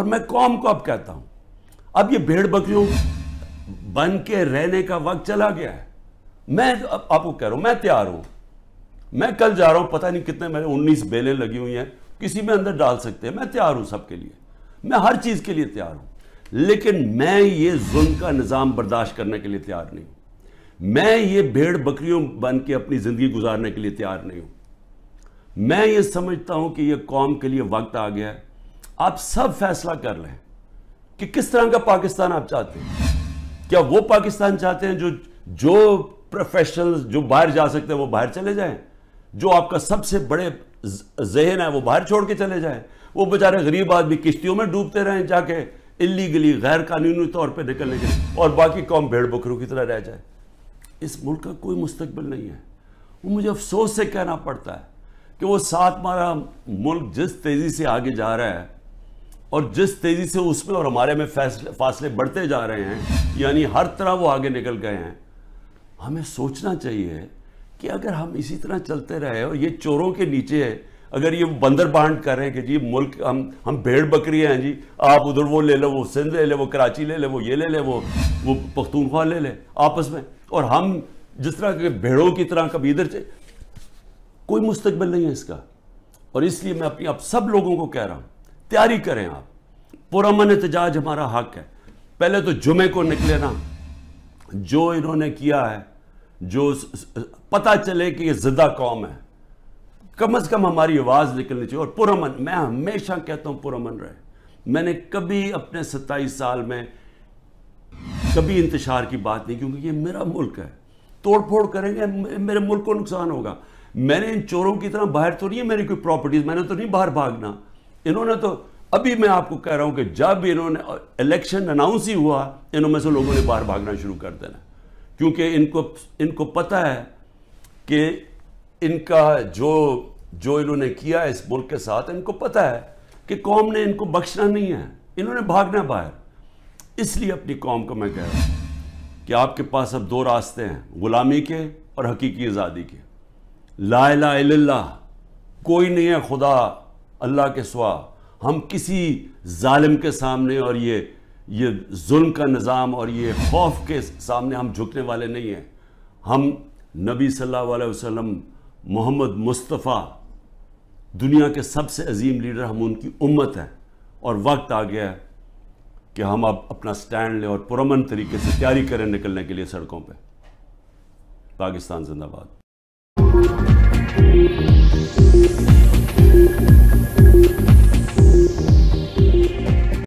और मैं कौम को अब कहता हूं, अब ये भेड़ बकरियों बन के रहने का वक्त चला गया है। मैं आपको कह रहा हूं, मैं तैयार हूं। मैं कल जा रहा हूं, पता नहीं कितने मेरे 19 बेलें लगी हुई हैं, किसी में अंदर डाल सकते हैं। मैं तैयार हूं सबके लिए, मैं हर चीज के लिए तैयार हूं। लेकिन मैं ये जुल्म का निजाम बर्दाश्त करने के लिए तैयार नहीं हूं। मैं ये भेड़ बकरियों बन के अपनी जिंदगी गुजारने के लिए तैयार नहीं हूं। मैं ये समझता हूं कि ये कौम के लिए वक्त आ गया है। आप सब फैसला कर लें कि किस तरह का पाकिस्तान आप चाहते हैं। क्या वो पाकिस्तान चाहते हैं जो प्रोफेशनल्स जो बाहर जा सकते हैं वो बाहर चले जाएं, जो आपका सबसे बड़े जहन है वो बाहर छोड़ के चले जाएं, वो बेचारे गरीब आदमी किश्तियों में डूबते रहें जाके इलीगली गैर कानूनी तौर पे निकलने के लिए, और बाकी कौम भेड़ बकरों की तरह रह जाए। इस मुल्क का कोई मुस्तकबिल नहीं है। वो मुझे अफसोस से कहना पड़ता है कि वो साथ हमारा मुल्क जिस तेज़ी से आगे जा रहा है और जिस तेज़ी से उसमें और हमारे में फासले बढ़ते जा रहे हैं, यानी हर तरह वो आगे निकल गए हैं। हमें सोचना चाहिए कि अगर हम इसी तरह चलते रहे और ये चोरों के नीचे अगर ये बंदर बांट कर रहे हैं कि जी मुल्क हम भेड़ बकरी हैं जी, आप उधर वो ले लो, वो सिंध ले ले, वो कराची ले ले, वो ये ले ले, वो पख्तूनख्वा ले ले आपस में, और हम जिस तरह के भेड़ों की तरह कभी इधर से, कोई मुस्तकबिल नहीं है इसका। और इसलिए मैं अपनी आप सब लोगों को कह रहा हूं, तैयारी करें आप। पुरअमन एहतजाज हमारा हक है। पहले तो जुमे को निकले ना, जो इन्होंने किया है, जो पता चले कि ये जिद्दा कौम है, कम से कम हमारी आवाज निकलनी चाहिए। और पुरअमन, मैं हमेशा कहता हूं पुरअमन रहे। मैंने कभी अपने 27 साल में कभी इंतशार की बात नहीं, क्योंकि ये मेरा मुल्क है। तोड़ फोड़ करेंगे मेरे मुल्क को नुकसान होगा। मैंने इन चोरों की तरह बाहर तो नहीं है मेरी कोई प्रॉपर्टीज, मैंने तो नहीं बाहर भागना। इन्होंने तो अभी मैं आपको कह रहा हूं कि जब इन्होंने इलेक्शन अनाउंस ही हुआ, इनमें से लोगों ने बाहर भागना शुरू कर देना, क्योंकि इनको पता है कि इनका जो इन्होंने किया इस मुल्क के साथ, इनको पता है कि कौम ने इनको बख्शना नहीं है, इन्होंने भागना बाहर। इसलिए अपनी कौम को मैं कह रहा हूं कि आपके पास अब दो रास्ते हैं, गुलामी के और हकीकी आज़ादी के। ला इलाहा इल्लल्लाह, कोई नहीं है खुदा अल्लाह के सिवा। हम किसी जालिम के सामने और ये जुल्म का निज़ाम और ये खौफ के सामने हम झुकने वाले नहीं हैं। हम नबी सल्लल्लाहु अलैहि वसल्लम, मोहम्मद मुस्तफ़ा, दुनिया के सबसे अजीम लीडर, हम उनकी उम्मत हैं। और वक्त आ गया है कि हम अब अपना स्टैंड लें और पुरअमन तरीके से तैयारी करें निकलने के लिए सड़कों पे। पाकिस्तान जिंदाबाद।